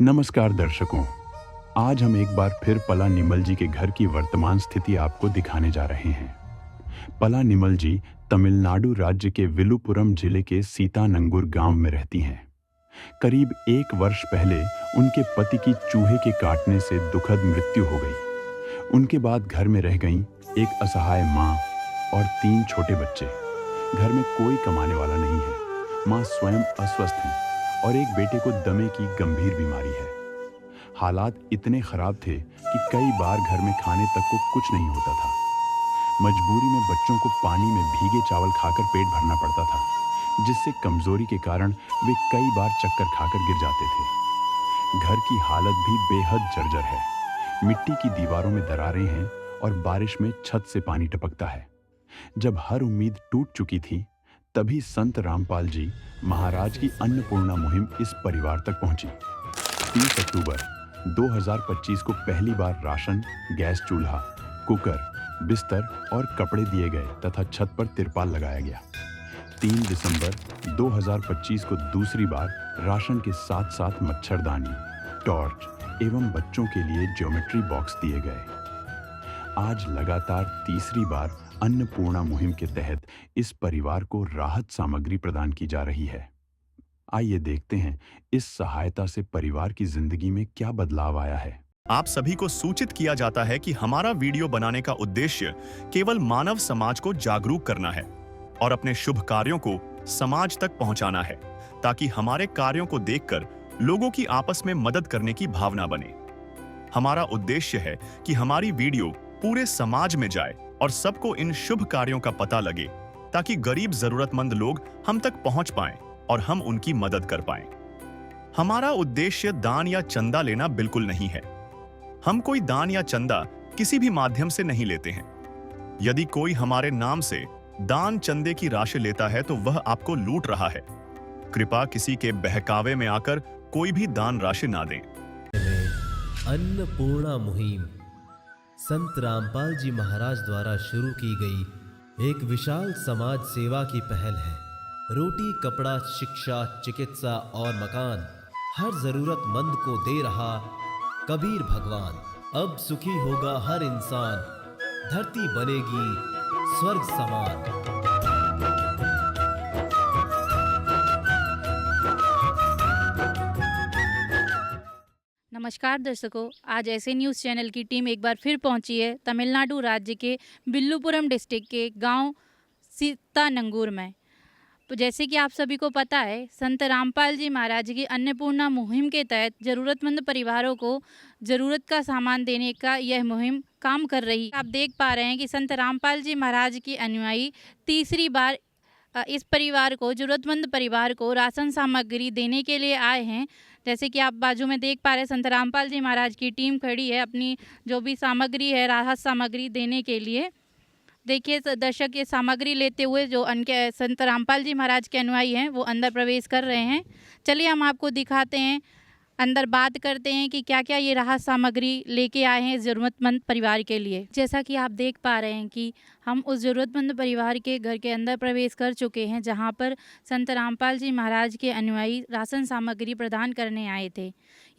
नमस्कार दर्शकों, आज हम एक बार फिर पला निमल जी के घर की वर्तमान स्थिति आपको दिखाने जा रहे हैं। पला निमल जी तमिलनाडु राज्य के विलुपुरम जिले के सीतानंगुर गांव में रहती हैं। करीब 1 वर्ष पहले उनके पति की चूहे के काटने से दुखद मृत्यु हो गई। उनके बाद घर में रह गईं एक असहाय माँ और 3 छोटे बच्चे। घर में कोई कमाने वाला नहीं है। माँ स्वयं अस्वस्थ हैं और एक बेटे को दमे की गंभीर बीमारी है। हालात इतने खराब थे कि कई बार घर में खाने तक को कुछ नहीं होता था। मजबूरी में बच्चों को पानी में भीगे चावल खाकर पेट भरना पड़ता था, जिससे कमजोरी के कारण वे कई बार चक्कर खाकर गिर जाते थे। घर की हालत भी बेहद जर्जर है। मिट्टी की दीवारों में दरारें हैं और बारिश में छत से पानी टपकता है। जब हर उम्मीद टूट चुकी थी, तभी संत रामपाल जी महाराज की अन्नपूर्णा मुहिम इस परिवार तक पहुंची। 30 अक्टूबर 2025 को पहली बार राशन, गैस चूल्हा, कुकर, बिस्तर और कपड़े दिए गए तथा छत पर तिरपाल लगाया गया। 3 दिसंबर 2025 को दूसरी बार राशन के साथ साथ मच्छरदानी, टॉर्च एवं बच्चों के लिए ज्योमेट्री बॉक्स दिए गए। आज लगातार तीसरी बार अन्नपूर्णा मुहिम के तहत इस परिवार को राहत सामग्री प्रदान की जा रही है। आइए देखते हैं इस सहायता से परिवार की जिंदगी में क्या बदलाव आया है। आप सभी को सूचित किया जाता है कि हमारा वीडियो बनाने का उद्देश्य केवल मानव समाज को जागरूक करना है और अपने शुभ कार्यों को समाज तक पहुंचाना है, ताकि हमारे कार्यों को देखकर लोगों की आपस में मदद करने की भावना बने। हमारा उद्देश्य है कि हमारी वीडियो पूरे समाज में जाए और सबको इन शुभ कार्यों का पता लगे, ताकि गरीब जरूरतमंद लोग हम तक पहुंच पाएं और हम उनकी मदद कर पाएं। हमारा उद्देश्य दान या चंदा लेना बिल्कुल नहीं है। हम कोई दान या चंदा किसी भी माध्यम से नहीं लेते हैं। यदि कोई हमारे नाम से दान चंदे की राशि लेता है तो वह आपको लूट रहा है। कृपया किसी के बहकावे में आकर कोई भी दान राशि ना दें। अन्नपूर्णा मुहिम संत रामपाल जी महाराज द्वारा शुरू की गई एक विशाल समाज सेवा की पहल है। रोटी, कपड़ा, शिक्षा, चिकित्सा और मकान हर जरूरतमंद को दे रहा कबीर भगवान। अब सुखी होगा हर इंसान, धरती बनेगी स्वर्ग समान। नमस्कार दर्शकों, आज ऐसे न्यूज़ चैनल की टीम एक बार फिर पहुंची है तमिलनाडु राज्य के विल्लुपुरम डिस्ट्रिक्ट के गांव सीतानंगूर में। तो जैसे कि आप सभी को पता है, संत रामपाल जी महाराज की अन्नपूर्णा मुहिम के तहत ज़रूरतमंद परिवारों को ज़रूरत का सामान देने का यह मुहिम काम कर रही है। आप देख पा रहे हैं कि संत रामपाल जी महाराज के अनुयायी तीसरी बार इस परिवार को, ज़रूरतमंद परिवार को राशन सामग्री देने के लिए आए हैं। जैसे कि आप बाजू में देख पा रहे हैं, संत रामपाल जी महाराज की टीम खड़ी है अपनी जो भी सामग्री है, राहत सामग्री देने के लिए। देखिए दर्शक, ये सामग्री लेते हुए जो उनके संत रामपाल जी महाराज के अनुयायी हैं वो अंदर प्रवेश कर रहे हैं। चलिए हम आपको दिखाते हैं, अंदर बात करते हैं कि क्या क्या ये राहत सामग्री लेके आए हैं ज़रूरतमंद परिवार के लिए। जैसा कि आप देख पा रहे हैं कि हम उस ज़रूरतमंद परिवार के घर के अंदर प्रवेश कर चुके हैं, जहां पर संत रामपाल जी महाराज के अनुयायी राशन सामग्री प्रदान करने आए थे।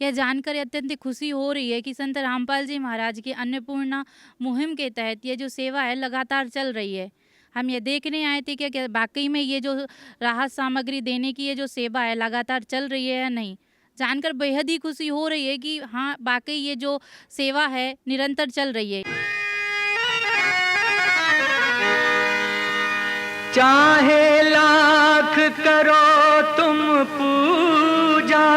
यह जानकर अत्यंत खुशी हो रही है कि संत रामपाल जी महाराज की अन्नपूर्णा मुहिम के तहत ये जो सेवा है लगातार चल रही है। हम ये देखने आए थे कि वाकई में ये जो राहत सामग्री देने की ये जो सेवा है लगातार चल रही है या नहीं। जानकर बेहद ही खुशी हो रही है कि हाँ, वाकई ये जो सेवा है निरंतर चल रही है। चाहे लाख करो तुम पूजा,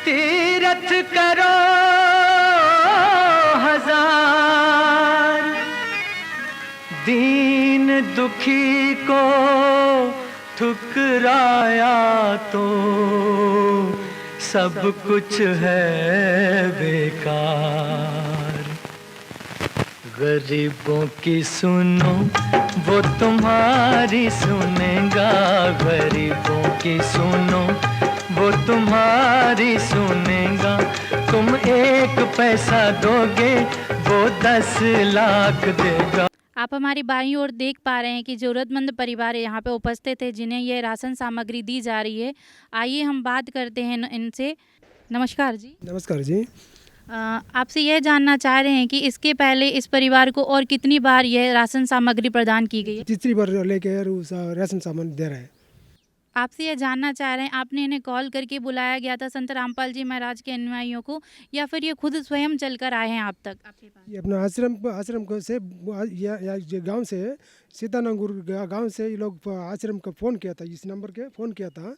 तीर्थ करो हजार, दीन दुखी को ठुकराया तो सब कुछ है बेकार। गरीबों की सुनो वो तुम्हारी सुनेगा, गरीबों की सुनो वो तुम्हारी सुनेगा। तुम 1 पैसा दोगे वो 10 लाख देगा। आप हमारी बाईं ओर देख पा रहे हैं कि ज़रूरतमंद परिवार यहाँ पे उपस्थित है जिन्हें ये राशन सामग्री दी जा रही है। आइए हम बात करते हैं इनसे। नमस्कार जी। नमस्कार जी। आपसे यह जानना चाह रहे हैं कि इसके पहले इस परिवार को और कितनी बार यह राशन सामग्री प्रदान की गई है? तीसरी बार लेके राशन सामान दे रहे हैं। आपसे यह जानना चाह रहे हैं, आपने इन्हें कॉल करके बुलाया गया था संत रामपाल जी महाराज के अनुयायियों को, या फिर ये खुद स्वयं चलकर आए हैं आप तक आपके पास? ये अपना आश्रम को से या गांव से सीतानंगूर गांव से ये लोग आश्रम का फ़ोन किया था, इस नंबर के फ़ोन किया था।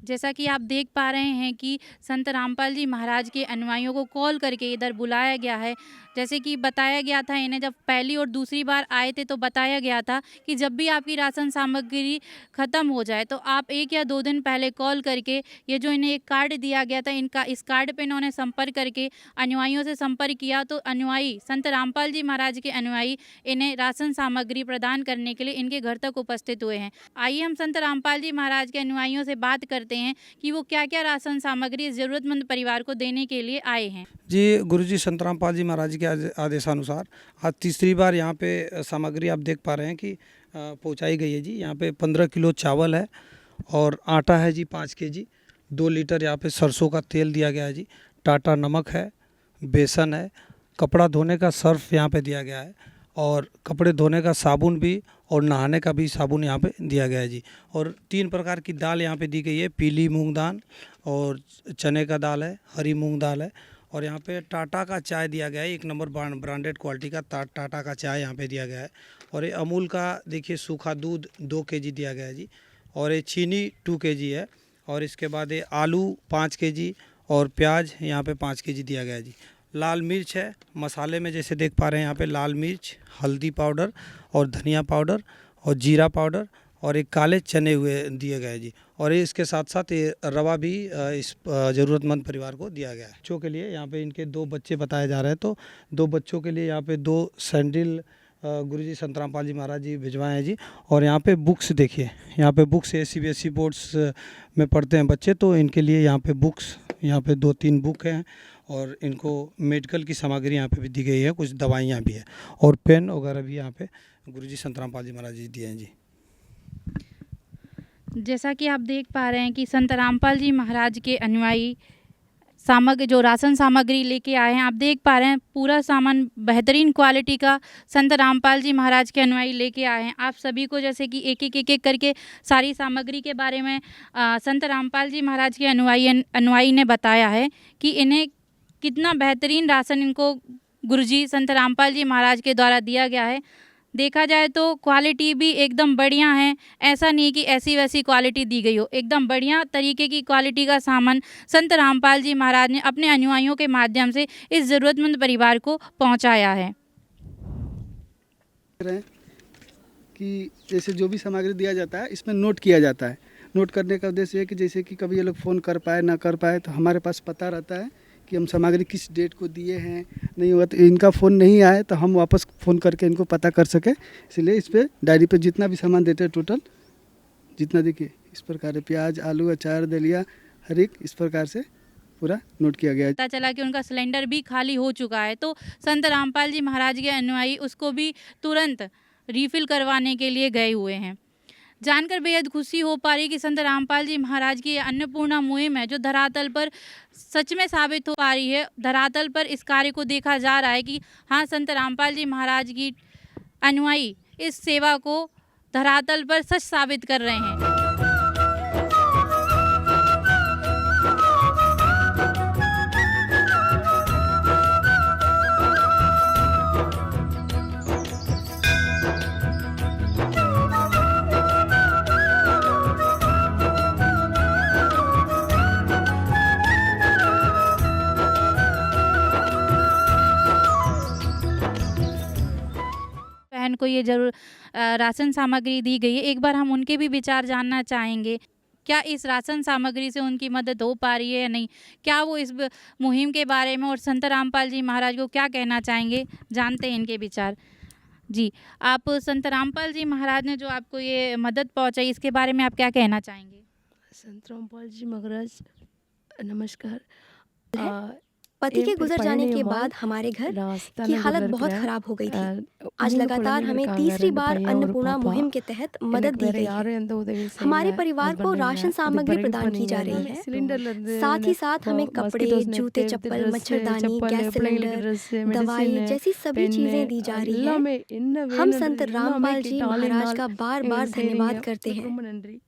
जैसा कि आप देख पा रहे हैं कि संत रामपाल जी महाराज के अनुयायियों को कॉल करके इधर बुलाया गया है। जैसे कि बताया गया था इन्हें, जब पहली और दूसरी बार आए थे तो बताया गया था कि जब भी आपकी राशन सामग्री ख़त्म हो जाए तो आप 1 या 2 दिन पहले कॉल करके, ये जो इन्हें एक कार्ड दिया गया था इनका, इस कार्ड पे इन्होंने संपर्क करके अनुयायियों से संपर्क किया, तो अनुयायी संत रामपाल जी महाराज के अनुयायी इन्हें राशन सामग्री प्रदान करने के लिए इनके घर तक उपस्थित हुए हैं। आइए हम संत रामपाल जी महाराज के अनुयायियों से बात करते हैं कि वो क्या क्या राशन सामग्री ज़रूरतमंद परिवार को देने के लिए आए हैं। जी, गुरुजी संत रामपाल जी महाराज के आदेशानुसार आज तीसरी बार यहाँ पे सामग्री आप देख पा रहे हैं कि पहुँचाई गई है जी। यहाँ पे 15 किलो चावल है और आटा है जी 5 केजी, 2 लीटर यहाँ पे सरसों का तेल दिया गया है जी, टाटा नमक है, बेसन है, कपड़ा धोने का सर्फ यहाँ पे दिया गया है और कपड़े धोने का साबुन भी और नहाने का भी साबुन यहाँ पे दिया गया है जी। और 3 प्रकार की दाल यहाँ पे दी गई है, पीली मूंग दाल और चने का दाल है, हरी मूंग दाल है और यहाँ पे टाटा का चाय दिया गया है, 1 नंबर ब्रांडेड क्वालिटी का टाटा का चाय यहाँ पे दिया गया है। और ये अमूल का देखिए सूखा दूध 2 केजी दिया गया है जी। और ये चीनी 2 केजी है और इसके बाद ये आलू 5 केजी और प्याज यहाँ पे 5 केजी दिया गया है जी। लाल मिर्च है, मसाले में जैसे देख पा रहे हैं यहाँ पे लाल मिर्च, हल्दी पाउडर और धनिया पाउडर और जीरा पाउडर और एक काले चने हुए दिए गए जी। और ये इसके साथ साथ ये रवा भी इस ज़रूरतमंद परिवार को दिया गया है। बच्चों के लिए यहाँ पे इनके 2 बच्चे बताए जा रहे हैं, तो 2 बच्चों के लिए यहाँ पे 2 सैंडल गुरुजी संत रामपाल जी महाराज जी भिजवाए हैं जी। और यहाँ पे बुक्स देखिए, यहाँ पे बुक्स CBSE बोर्ड्स में पढ़ते हैं बच्चे, तो इनके लिए यहाँ पे बुक्स, यहाँ पे 2-3 बुक हैं और इनको मेडिकल की सामग्री यहाँ पे भी दी गई है, कुछ दवाइयाँ भी है और पेन वगैरह भी यहाँ पे गुरुजी संत रामपाल जी महाराज जी दिए हैं जी। जैसा कि आप देख पा रहे हैं कि संत रामपाल जी महाराज के अनुयायी जो राशन सामग्री लेके आए हैं, आप देख पा रहे हैं पूरा सामान बेहतरीन क्वालिटी का संत रामपाल जी महाराज के अनुयायी लेके आए हैं। आप सभी को जैसे कि एक करके सारी सामग्री के बारे में संत रामपाल जी महाराज के अनुयायी ने बताया है कि इन्हें कितना बेहतरीन राशन इनको गुरुजी संत रामपाल जी महाराज के द्वारा दिया गया है। देखा जाए तो क्वालिटी भी एकदम बढ़िया है, ऐसा नहीं कि ऐसी वैसी क्वालिटी दी गई हो, एकदम बढ़िया तरीके की क्वालिटी का सामान संत रामपाल जी महाराज ने अपने अनुयायियों के माध्यम से इस ज़रूरतमंद परिवार को पहुंचाया है। कि जैसे जो भी सामग्री दिया जाता है इसमें नोट किया जाता है। नोट करने का उद्देश्य है कि जैसे कि कभी ये लोग फ़ोन कर पाए ना कर पाए तो हमारे पास पता रहता है कि हम सामग्री किस डेट को दिए हैं, नहीं हुआ तो इनका फ़ोन नहीं आए तो हम वापस फ़ोन करके इनको पता कर सके। इसलिए इस पर डायरी पे जितना भी सामान देते हैं टोटल जितना देखिए इस प्रकार है, प्याज, आलू, अचार, दलिया, हर एक इस प्रकार से पूरा नोट किया गया है। पता चला कि उनका सिलेंडर भी खाली हो चुका है, तो संत रामपाल जी महाराज के अनुयायी उसको भी तुरंत रिफ़िल करवाने के लिए गए हुए हैं। जानकर बेहद खुशी हो पा रही कि संत रामपाल जी महाराज की अन्नपूर्णा मुहिम है जो धरातल पर सच में साबित हो पा रही है। धरातल पर इस कार्य को देखा जा रहा है कि हाँ, संत रामपाल जी महाराज की अनुयायी इस सेवा को धरातल पर सच साबित कर रहे हैं। बहन को ये जरूर राशन सामग्री दी गई है। एक बार हम उनके भी विचार जानना चाहेंगे, क्या इस राशन सामग्री से उनकी मदद हो पा रही है या नहीं, क्या वो इस मुहिम के बारे में और संत रामपाल जी महाराज को क्या कहना चाहेंगे, जानते हैं इनके विचार। जी, आप संत रामपाल जी महाराज ने जो आपको ये मदद पहुंचाई, इसके बारे में आप क्या कहना चाहेंगे? संत रामपाल जी महाराज नमस्कार। पति के गुजर जाने के बाद हमारे घर की हालत बहुत खराब हो गई थी। आज लगातार हमें तीसरी बार अन्नपूर्णा मुहिम के तहत मदद दी गई है। हमारे परिवार को राशन सामग्री प्रदान की जा रही है। साथ ही साथ हमें कपड़े, जूते, चप्पल, मच्छरदानी, गैस सिलेंडर, दवाई जैसी सभी चीजें दी जा रही है। हम संत रामपाल जी महाराज का बार बार धन्यवाद करते हैं।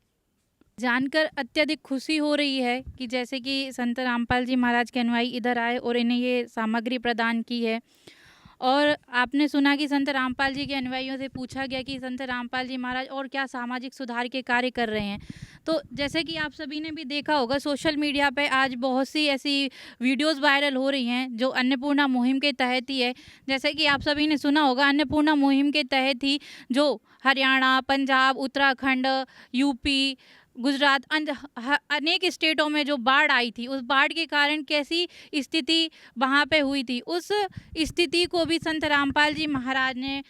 जानकर अत्यधिक खुशी हो रही है कि जैसे कि संत रामपाल जी महाराज के अनुयायी इधर आए और इन्हें ये सामग्री प्रदान की है। और आपने सुना कि संत रामपाल जी के अनुयायियों से पूछा गया कि संत रामपाल जी महाराज और क्या सामाजिक सुधार के कार्य कर रहे हैं। तो जैसे कि आप सभी ने भी देखा होगा, सोशल मीडिया पे आज बहुत सी ऐसी वीडियोस वायरल हो रही हैं जो अन्नपूर्णा मुहिम के तहत ही है। जैसे कि आप सभी ने सुना होगा, अन्नपूर्णा मुहिम के तहत ही जो हरियाणा, पंजाब, उत्तराखंड, यूपी, गुजरात, अनेक स्टेटों में जो बाढ़ आई थी, उस बाढ़ के कारण कैसी स्थिति वहाँ पे हुई थी, उस स्थिति को भी संत रामपाल जी महाराज ने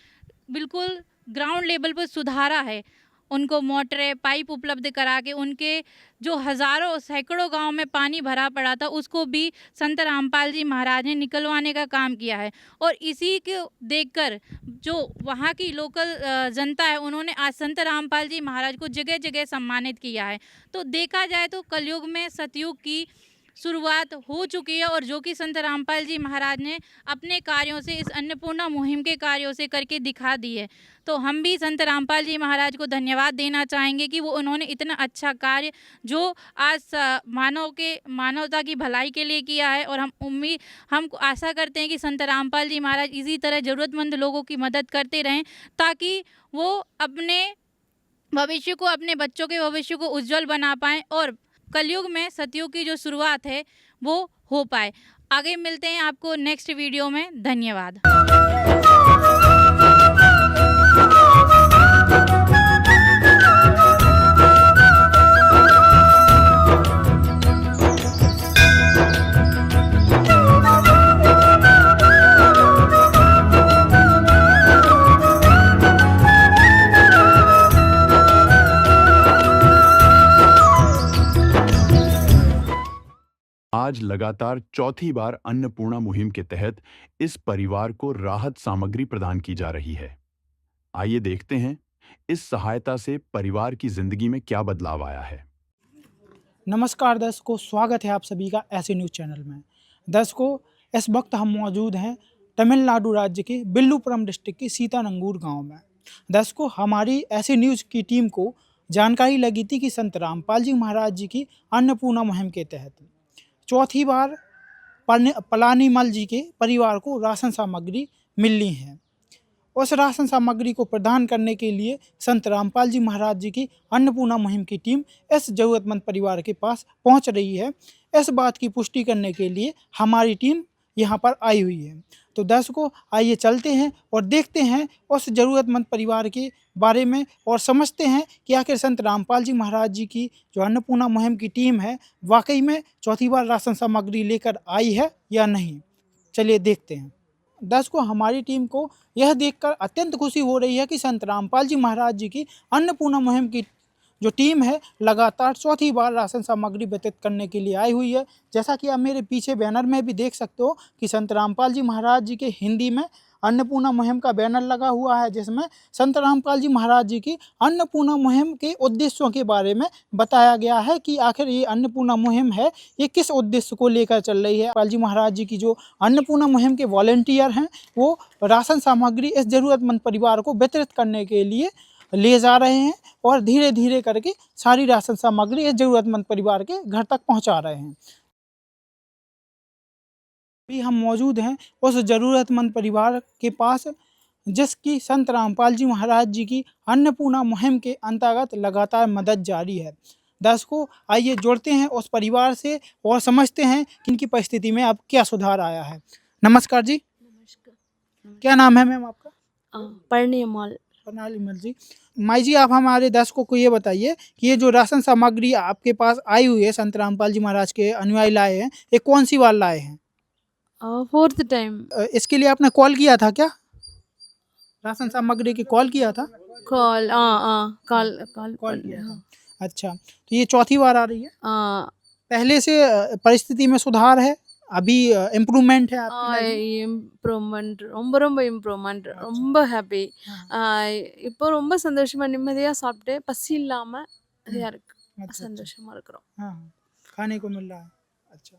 बिल्कुल ग्राउंड लेवल पर सुधारा है। उनको मोटरें, पाइप उपलब्ध करा के उनके जो हज़ारों सैकड़ों गांव में पानी भरा पड़ा था, उसको भी संत रामपाल जी महाराज ने निकलवाने का काम किया है। और इसी को देखकर जो वहाँ की लोकल जनता है, उन्होंने आज संत रामपाल जी महाराज को जगह जगह सम्मानित किया है। तो देखा जाए तो कलयुग में सतयुग की शुरुआत हो चुकी है और जो कि संत रामपाल जी महाराज ने अपने कार्यों से, इस अन्नपूर्णा मुहिम के कार्यों से करके दिखा दी है। तो हम भी संत रामपाल जी महाराज को धन्यवाद देना चाहेंगे कि वो उन्होंने इतना अच्छा कार्य जो आज मानवता की भलाई के लिए किया है। और हम आशा करते हैं कि संत रामपाल जी महाराज इसी तरह ज़रूरतमंद लोगों की मदद करते रहें, ताकि वो अपने भविष्य को, अपने बच्चों के भविष्य को उज्जवल बना पाएँ और कलयुग में सतयुग की जो शुरुआत है वो हो पाए। आगे मिलते हैं आपको नेक्स्ट वीडियो में। धन्यवाद। आज लगातार चौथी बार अन्नपूर्णा मुहिम के तहत इस परिवार को राहत सामग्री प्रदान की जा रही है। आइए देखते हैं इस सहायता से परिवार की जिंदगी में क्या बदलाव आया है। नमस्कार दर्शकों, स्वागत है आप सभी का ऐसे न्यूज़ चैनल में। दर्शकों, इस वक्त हम मौजूद हैं तमिलनाडु राज्य के विल्लुपुरम डिस्ट्रिक्ट के सीतानंगूर गांव में। दर्शकों, हमारी ऐसे न्यूज़ की टीम को जानकारी लगी थी कि संत रामपाल जी महाराज जी की अन्नपूर्णा मुहिम के तहत चौथी बार पलानीमल जी के परिवार को राशन सामग्री मिलनी है। उस राशन सामग्री को प्रदान करने के लिए संत रामपाल जी महाराज जी की अन्नपूर्णा मुहिम की टीम इस ज़रूरतमंद परिवार के पास पहुंच रही है। इस बात की पुष्टि करने के लिए हमारी टीम यहां पर आई हुई है। तो दर्शकों, आइए चलते हैं और देखते हैं उस ज़रूरतमंद परिवार के बारे में और समझते हैं कि आखिर संत रामपाल जी महाराज जी की जो अन्नपूर्णा मुहिम की टीम है वाकई में चौथी बार राशन सामग्री लेकर आई है या नहीं। चलिए देखते हैं। दर्शकों, हमारी टीम को यह देखकर अत्यंत खुशी हो रही है कि संत रामपाल जी महाराज जी की अन्नपूर्णा मुहिम की जो टीम है लगातार चौथी बार राशन सामग्री वितरित करने के लिए आई हुई है। जैसा कि आप मेरे पीछे बैनर में भी देख सकते हो कि संत रामपाल जी महाराज जी के हिंदी में अन्नपूर्णा मुहिम का बैनर लगा हुआ है, जिसमें संत रामपाल जी महाराज जी की अन्नपूर्णा मुहिम के उद्देश्यों के बारे में बताया गया है कि आखिर ये अन्नपूर्णा मुहिम है ये किस उद्देश्य को लेकर चल रही है। रामपाल जी महाराज जी की जो अन्नपूर्णा मुहिम के वॉलंटियर हैं वो राशन सामग्री इस ज़रूरतमंद परिवार को वितरित करने के लिए ले जा रहे हैं और धीरे धीरे करके सारी राशन सामग्री इस ज़रूरतमंद परिवार के घर तक पहुंचा रहे हैं। अभी हम मौजूद हैं उस ज़रूरतमंद परिवार के पास जिसकी संत रामपाल जी महाराज जी की अन्नपूर्णा मुहिम के अंतर्गत लगातार मदद जारी है। दर्शकों, आइए जुड़ते हैं उस परिवार से और समझते हैं कि इनकी परिस्थिति में अब क्या सुधार आया है। नमस्कार जी। नमस्कार। क्या नाम है मैम आपका? प्रणालीमल जी। माई जी, आप हमारे दर्शकों को ये बताइए कि ये जो राशन सामग्री आपके पास आई हुई है संत रामपाल जी महाराज के अनुयायी लाए हैं, ये कौन सी बार लाए हैं? 4th time. इसके लिए आपने कॉल किया था क्या? राशन सामग्री की कॉल किया था? कॉल किया था। अच्छा, तो ये चौथी बार आ रही है? पहले से परिस्थिति में सुधार है अभी इम्प्रूवमेंट है आपकी लाइफ में? இம்ப்ரூவ்மெண்ட் ரொம்ப ரொம்ப இம்ப்ரூவ்மெண்ட் ரொம்ப ஹாப்பி இப்போ ரொம்ப சந்தோஷமா நிம்மதியா சாப்பிட்டு பசி இல்லாம இதாக இருக்கு अच्छा சந்தோஷமா இருக்கிறோம் हाँ खाने को मिल रहा है। अच्छा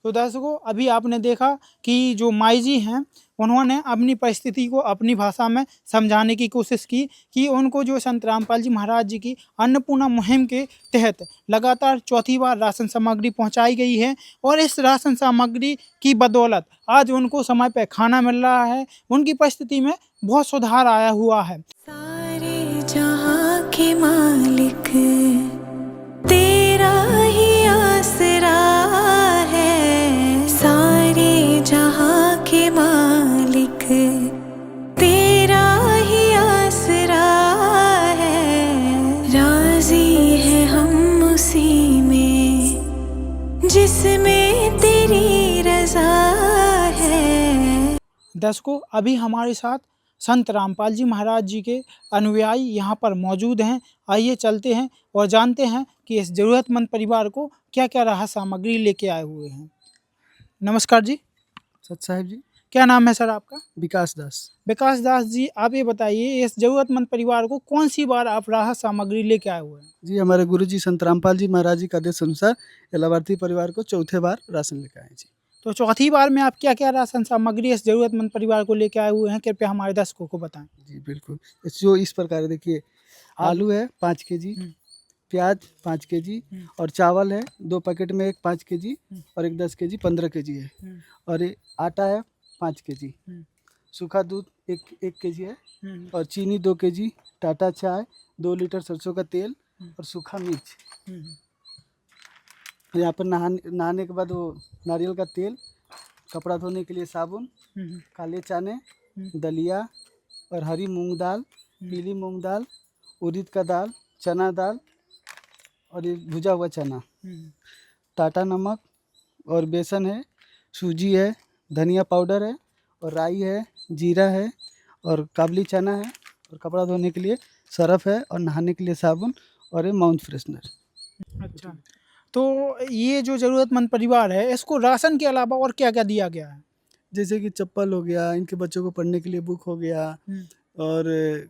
तो दर्शकों अभी आपने देखा कि जो माई जी हैं उन्होंने अपनी परिस्थिति को अपनी भाषा में समझाने की कोशिश की कि उनको जो संत रामपाल जी महाराज जी की अन्नपूर्णा मुहिम के तहत लगातार चौथी बार राशन सामग्री पहुंचाई गई है और इस राशन सामग्री की बदौलत आज उनको समय पर खाना मिल रहा है, उनकी परिस्थिति में बहुत सुधार आया हुआ है। सारे जहां के मालिक तेरा ही आसरा है, सारे जहां के मालिक तेरा ही आसरा है, राजी है हम उसी में जिसमें तेरी रजा है। दर्शकों अभी हमारे साथ संत रामपाल जी महाराज जी के अनुयायी यहाँ पर मौजूद हैं। आइए चलते हैं और जानते हैं कि इस ज़रूरतमंद परिवार को क्या क्या राहत सामग्री लेके आए हुए हैं। नमस्कार जी। सत साहिब जी। क्या नाम है सर आपका? विकास दास। विकास दास जी, आप ये बताइए इस ज़रूरतमंद परिवार को कौन सी बार आप राहत सामग्री लेके आए हुए हैं? जी हमारे गुरुजी संत रामपाल जी महाराज जी के आदेश अनुसार लाभार्थी परिवार को चौथे बार राशन लेकर आए जी। तो चौथी बार में आप क्या क्या राशन सामग्री इस ज़रूरतमंद परिवार को लेके आए हुए हैं, कृपया हमारे दर्शकों को बताएं। जी बिल्कुल, जो इस प्रकार है, देखिए आलू है 5 केजी, प्याज 5 केजी और चावल है 2 पैकेट में, एक 5 केजी और एक 10 केजी 15 केजी है, और ये आटा है 5 केजी, सूखा दूध 1 केजी है, और चीनी 2 केजी, टाटा चाय 2 लीटर सरसों का तेल और सूखा मिर्च। यहाँ पर नहाने के बाद वो नारियल का तेल, कपड़ा धोने के लिए साबुन, काले चने, दलिया और हरी मूंग दाल, पीली मूंग दाल, उड़द का दाल, चना दाल और ये भुजा हुआ चना, टाटा नमक और बेसन है, सूजी है, धनिया पाउडर है और राई है, जीरा है और काबली चना है, और कपड़ा धोने के लिए सरफ है और नहाने के लिए साबुन और ये माउथ फ्रेशनर। अच्छा, तो ये जो ज़रूरतमंद परिवार है इसको राशन के अलावा और क्या क्या दिया गया है? जैसे कि चप्पल हो गया, इनके बच्चों को पढ़ने के लिए बुक हो गया, और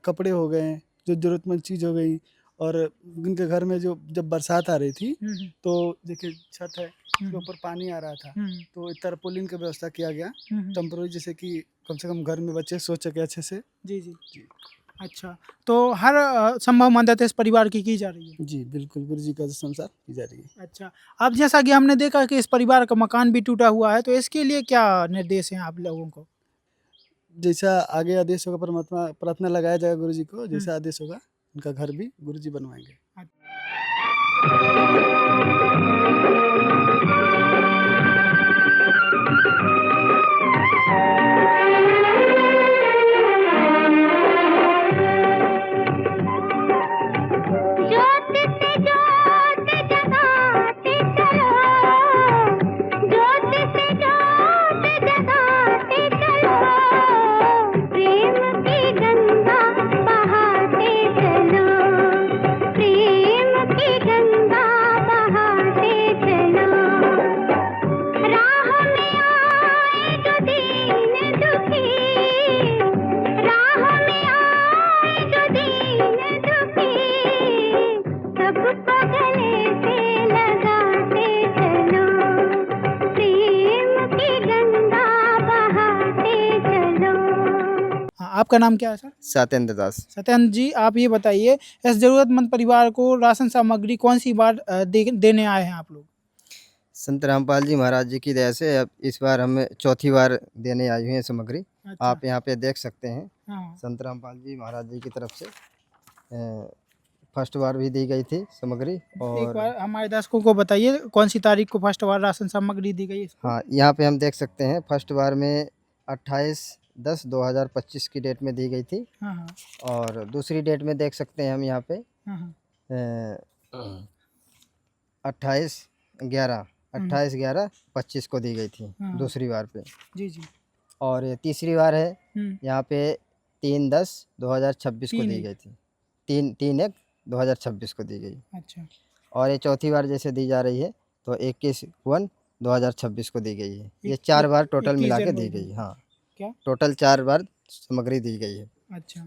कपड़े हो गए, जो ज़रूरतमंद चीज़ हो गई, और इनके घर में जो जब बरसात आ रही थी तो देखिए छत है, उसके ऊपर पानी आ रहा था, तो तरपोलिन की व्यवस्था किया गया टेम्पोररी, जैसे कि कम से कम घर में बच्चे सो सके अच्छे से। जी जी जी। अच्छा, तो हर संभव मदद इस परिवार की जा रही है? जी बिल्कुल, गुरु जी का आदेश अनुसार की जा रही है। अच्छा, अब जैसा कि हमने देखा कि इस परिवार का मकान भी टूटा हुआ है, तो इसके लिए क्या निर्देश हैं आप लोगों को? जैसा आगे आदेश होगा, परमात्मा प्रार्थना लगाया जाएगा गुरु जी को, जैसा आदेश होगा उनका घर भी गुरु जी बनवाएंगे। आपका नाम क्या है सर? सत्येंद्र दास। सत्येंद्र जी, आप ये बताइए इस ज़रूरतमंद परिवार को राशन सामग्री कौन सी बार देने आए हैं आप लोग? संत रामपाल जी महाराज जी की दया से अब इस बार हम चौथी बार देने आए हुए हैं सामग्री। अच्छा। आप यहाँ पे देख सकते हैं। हाँ। संत रामपाल जी महाराज जी की तरफ से फर्स्ट बार भी दी गई थी सामग्री। और एक बार हमारे दर्शकों को बताइए कौन सी तारीख को फर्स्ट बार राशन सामग्री दी गई? हाँ, यहाँ पे हम देख सकते हैं फर्स्ट बार में 28/10/2025 की डेट में दी गई थी। हाँ हाँ। और दूसरी डेट में देख सकते हैं हम यहाँ पे 28/11/25 को दी गई थी दूसरी बार पे। जी जी। और ये तीसरी बार है यहाँ पे 3/10/2026 को दी गई थी। 3/1/2026 को दी गई। अच्छा। और ये चौथी बार जैसे दी जा रही है तो 21/1 2026 को दी गई है। ये 4 बार टोटल मिला के दी गई। हाँ, क्या टोटल 4 बार सामग्री दी गई है। अच्छा,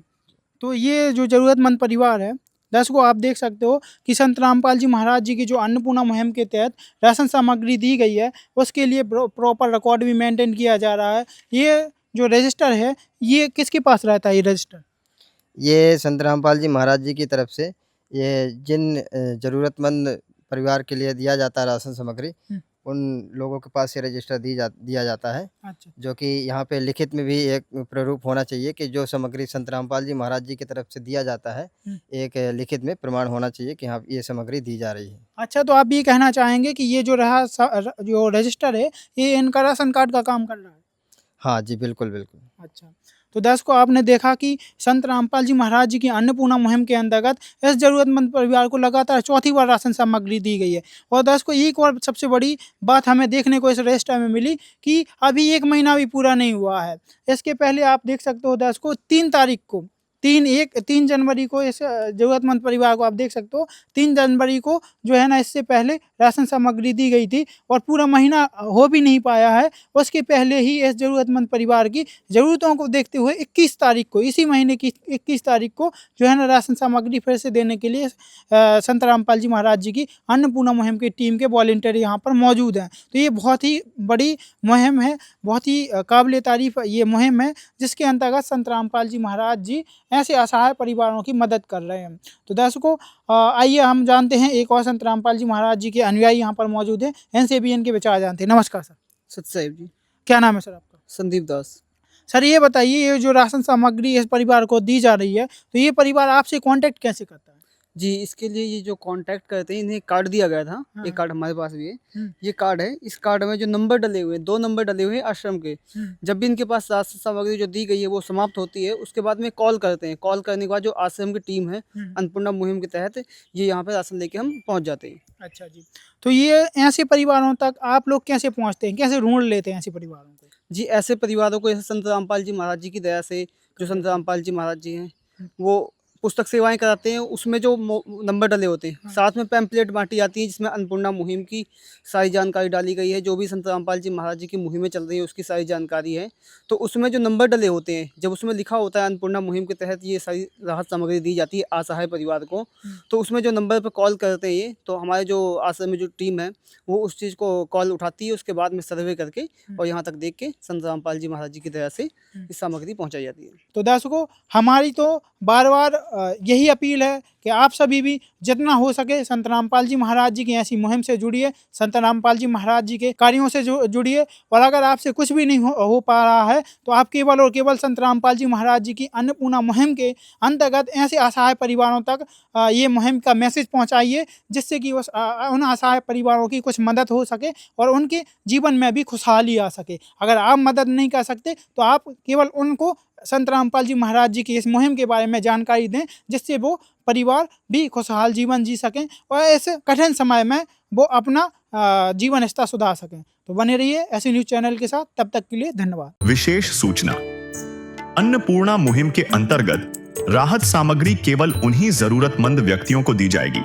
तो ये जो ज़रूरतमंद परिवार है, दर्शकों आप देख सकते हो कि संत रामपाल जी महाराज जी की जो अन्नपूर्णा मुहिम के तहत राशन सामग्री दी गई है, उसके लिए प्रॉपर रिकॉर्ड भी मेंटेन किया जा रहा है। ये जो रजिस्टर है, ये किसके पास रहता है ये रजिस्टर? ये संत रामपाल जी महाराज जी की तरफ से ये जिन ज़रूरतमंद परिवार के लिए दिया जाता है राशन सामग्री, उन लोगों के पास ये रजिस्टर दिया जाता है। अच्छा, जो कि यहाँ पे लिखित में भी एक प्रारूप होना चाहिए कि जो सामग्री संत रामपाल जी महाराज जी की तरफ से दिया जाता है, एक लिखित में प्रमाण होना चाहिए कि हाँ ये सामग्री दी जा रही है। अच्छा, तो आप ये कहना चाहेंगे कि ये जो जो रजिस्टर है, ये इनका राशन कार्ड का काम कर रहा है? हाँ जी, बिल्कुल बिल्कुल। अच्छा, तो दर्शकों आपने देखा कि संत रामपाल जी महाराज जी की अन्नपूर्णा मुहिम के अंतर्गत इस जरूरतमंद परिवार को लगातार चौथी बार राशन सामग्री दी गई है। और दर्शकों एक और सबसे बड़ी बात हमें देखने को इस रजिस्टर में मिली कि अभी 1 महीना भी पूरा नहीं हुआ है। इसके पहले आप देख सकते हो दर्शकों 3 जनवरी को इस ज़रूरतमंद परिवार को आप देख सकते हो 3 जनवरी को जो है ना, इससे पहले राशन सामग्री दी गई थी और पूरा महीना हो भी नहीं पाया है। उसके पहले ही इस ज़रूरतमंद परिवार की ज़रूरतों को देखते हुए 21 तारीख को, इसी महीने की 21 तारीख को जो है ना, राशन सामग्री फिर से देने के लिए संत रामपाल जी महाराज जी की अन्नपूर्णा मुहिम की टीम के वॉलंटियर यहाँ पर मौजूद हैं। तो ये बहुत ही बड़ी मुहिम है, बहुत ही काबिल तारीफ ये मुहिम है, जिसके अंतर्गत संत रामपाल जी महाराज जी ऐसे असहाय परिवारों की मदद कर रहे हैं। तो दर्शकों आइए हम जानते हैं, एक और संत रामपाल जी महाराज जी के अनुयायी यहाँ पर मौजूद हैं, इनसे भी इनके विचार जानते हैं। नमस्कार सर। सतसाहिब जी। क्या नाम है सर आपका? संदीप दास। सर ये बताइए, ये जो राशन सामग्री इस परिवार को दी जा रही है, तो ये परिवार आपसे कांटेक्ट कैसे करता है? जी, इसके लिए ये जो कांटेक्ट करते हैं, इन्हें कार्ड दिया गया था। एक कार्ड हमारे पास भी है। ये कार्ड है, इस कार्ड में जो नंबर डले हुए हैं, 2 नंबर डले हुए हैं आश्रम के। जब भी इनके पास राशन सामग्री जो दी गई है वो समाप्त होती है, उसके बाद में कॉल करते हैं। कॉल करने के बाद जो आश्रम की टीम है, अन्नपूर्णा मुहिम के तहत ये यहाँ पे राशन लेके हम पहुँच जाते हैं। अच्छा जी, तो ये ऐसे परिवारों तक आप लोग कैसे पहुँचते हैं, कैसे ढूंढ लेते हैं ऐसे परिवारों को? जी, ऐसे परिवारों को जैसे संत रामपाल जी महाराज जी की दया से, जो संत रामपाल जी महाराज जी हैं, वो पुस्तक सेवाएं कराते हैं। उसमें जो नंबर डले होते हैं, साथ में पैम्पलेट बांटी जाती है, जिसमें अन्नपूर्णा मुहिम की सारी जानकारी डाली गई है। जो भी संत रामपाल जी महाराज जी की मुहिमें चल रही है, उसकी सारी जानकारी है। तो उसमें जो नंबर डले होते हैं, जब उसमें लिखा होता है अन्नपूर्णा मुहिम के तहत ये सारी राहत सामग्री दी जाती है असहाय परिवार को, तो उसमें जो नंबर पर कॉल करते हैं ये, तो हमारे जो आश्रम में जो टीम है वो उस चीज़ को कॉल उठाती है। उसके बाद में सर्वे करके और यहाँ तक देख के संत रामपाल जी महाराज जी की दया से इस सामग्री पहुँचाई जाती है। तो दर्शकों हमारी तो बार बार यही अपील है कि आप सभी भी जितना हो सके संत रामपाल जी महाराज जी की ऐसी मुहिम से जुड़िए, संत रामपाल जी महाराज जी के कार्यों से जुड़िए। और अगर आपसे कुछ भी नहीं हो पा रहा है, तो आप केवल और केवल संत रामपाल जी महाराज जी की अन्नपूर्णा मुहिम के अंतर्गत ऐसे असहाय परिवारों तक ये मुहिम का मैसेज पहुंचाइए, जिससे कि उन असहाय परिवारों की कुछ मदद हो सके और उनके जीवन में भी खुशहाली आ सके। अगर आप मदद नहीं कर सकते तो आप केवल उनको संत रामपाल जी महाराज जी की इस मुहिम के बारे में जानकारी दें, जिससे वो परिवार भी खुशहाल जीवन जी सकें और इस कठिन समय में वो अपना जीवन स्तर सुधार सकें। तो बने रहिए ऐसे न्यूज़ चैनल के साथ, तब तक के लिए धन्यवाद। विशेष सूचना, अन्नपूर्णा मुहिम के अंतर्गत राहत सामग्री केवल उन्हीं जरूरतमंद व्यक्तियों को दी जाएगी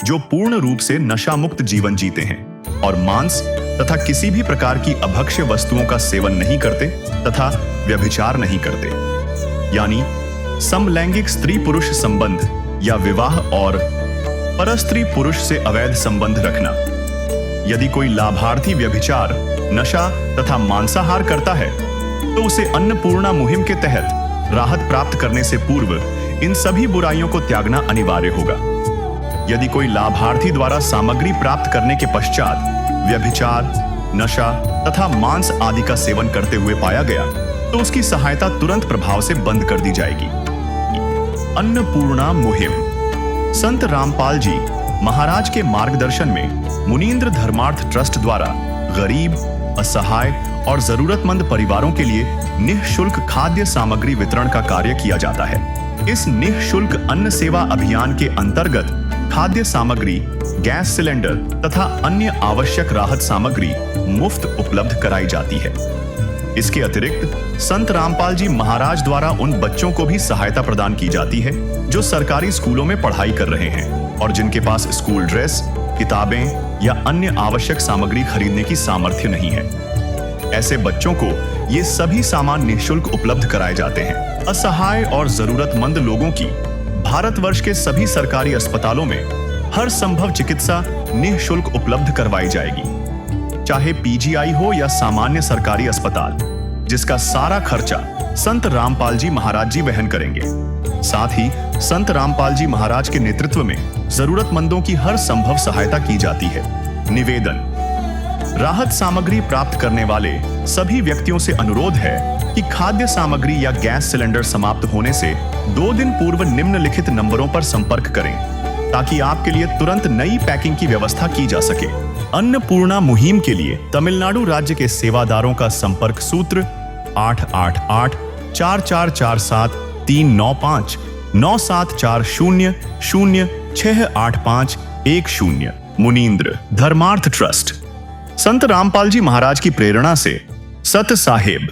जो पूर्ण रूप से नशा मुक्त जीवन जीते हैं और मांस तथा किसी भी प्रकार की अभक्ष्य वस्तुओं का सेवन नहीं करते तथा व्यभिचार नहीं करते, यानी समलैंगिक स्त्री पुरुष संबंध या विवाह और परस्त्री पुरुष से अवैध संबंध रखना। यदि कोई लाभार्थी व्यभिचार, नशा तथा मांसाहार करता है तो उसे अन्नपूर्णा मुहिम के तहत राहत प्राप्त करने से पूर्व इन सभी बुराइयों को त्यागना अनिवार्य होगा। यदि कोई लाभार्थी द्वारा सामग्री प्राप्त करने के पश्चात व्यभिचार, नशा तथा मांस आदि का सेवन करते हुए पाया गया तो उसकी सहायता तुरंत प्रभाव से बंद कर दी जाएगी। अन्नपूर्णा मुहिम संत रामपाल जी महाराज के मार्गदर्शन में मुनीन्द्र धर्मार्थ ट्रस्ट द्वारा गरीब, असहाय और जरूरतमंद परिवारों के लिए निःशुल्क खाद्य सामग्री वितरण का कार्य किया जाता है। इस निःशुल्क अन्न सेवा अभियान के अंतर्गत खाद्य सामग्री, गैस सिलेंडर तथा अन्य आवश्यक राहत सामग्री मुफ्त उपलब्ध कराई जाती है। इसके अतिरिक्त संत रामपाल जी महाराज द्वारा उन बच्चों को भी सहायता प्रदान की जाती है जो सरकारी स्कूलों में पढ़ाई कर रहे हैं और जिनके पास स्कूल ड्रेस, किताबें या अन्य आवश्यक सामग्री खरीदने की सामर्थ्य नहीं है। ऐसे बच्चों को ये सभी सामान निःशुल्क उपलब्ध कराए जाते हैं। असहाय और जरूरतमंद लोगों की भारतवर्ष के सभी सरकारी अस्पतालों में हर संभव चिकित्सा निःशुल्क उपलब्ध करवाई जाएगी, चाहे पीजीआई हो या सामान्य सरकारी अस्पताल, जिसका सारा खर्चा संत रामपाल जी महाराज जी वहन करेंगे। साथ ही संत रामपाल जी महाराज के नेतृत्व में जरूरतमंदों की हर संभव सहायता की जाती है। निवेदन: राहत सामग्री प्राप्त करने वाले सभी व्यक्तियों से अनुरोध है कि खाद्य सामग्री या गैस सिलेंडर समाप्त होने से 2 दिन पूर्व निम्नलिखित नंबरों पर संपर्क करें, ताकि आपके लिए तुरंत नई पैकिंग की व्यवस्था की जा सके। अन्नपूर्णा मुहिम के लिए तमिलनाडु राज्य के सेवादारों का संपर्क सूत्र 888-4447-395 9740068510। मुनींद्र धर्मार्थ ट्रस्ट। संत रामपाल जी महाराज की प्रेरणा से सत साहेब